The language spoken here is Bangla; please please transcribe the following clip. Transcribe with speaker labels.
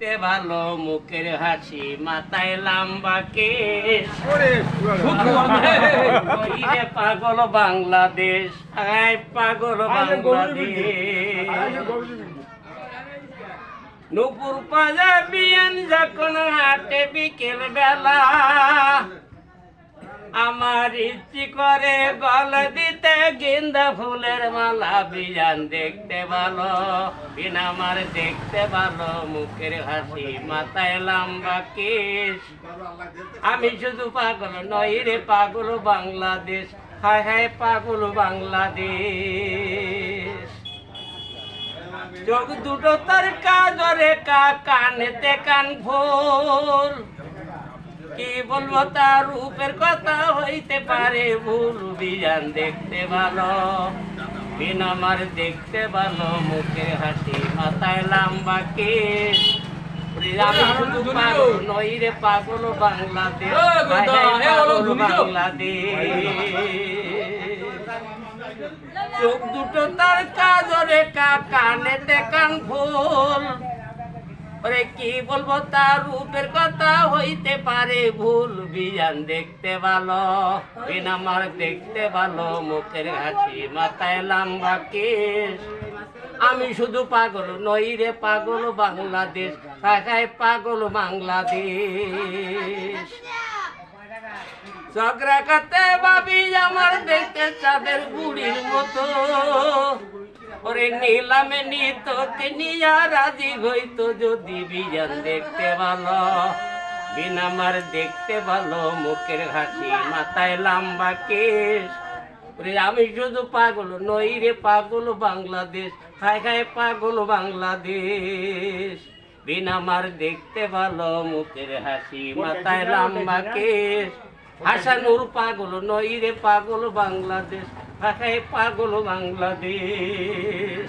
Speaker 1: দেখতে ভালো মুখের হাসি মাথায় লম্বা কেশ ওইরে পাগল বাংলাদেশ আয় পাগল বাংলাদেশ নুপুর পাজাবিয়ান যখন হাটে বিকেল বেলা আমার ইচ্ছে করে গল দিতে গেন্দা ফুলের মালা বিয়ান দেখতে ভালো বিন আমার দেখতে ভালো মুখের হাসি মাথায় লম্বা কেশ আমি শুধু পাগল নই রে পাগল বাংলাদেশ হায় হায় পাগল বাংলাদেশ চোখ দুটো তার কাজরে কানেতে কান ফুল কি বলবো তার রূপের কথা হইতে পারে ভুল বিয়ান দেখতে ভালো বিন আমার দেখতে ভালো মুখের হাসি মাথায় লম্বা কেশ আমি শুধু পাগল নই রে পাগল বাংলাদেশ পাগল বাংলাদেশ চোখ দুটো তার কাজরে কানেতে কান ফুল ওরে কি বলবো তার রূপের কথা হইতে পারে ভুল বিয়ান দেখতে ভালো বিন আমার দেখতে ভালো মুখের হাসি মাথায় লম্বা কেশ আমি শুধু পাগল নই রে পাগল বাংলাদেশ হায় পাগল বাংলাদেশ ঝগড়া করতে ভাবি আমার দেখতে চাঁদের বুড়ির মতো ওরে নিলামে নিত নিয়া রাজি হইতো যদি বিয়ান দেখতে ভালো বিন আমার দেখতে ভালো মুখের হাসি মাথায় লম্বা কেশ ওরে আমি শুধু পাগল নই রে পাগল বাংলাদেশ হায় হায় পাগল বাংলাদেশ বিন আমার দেখতে ভালো মুখের হাসি মাথায় লম্বা কেশ হাসানুর পাগল নই রে পাগল বাংলাদেশ হায় পাগল বাংলাদেশ।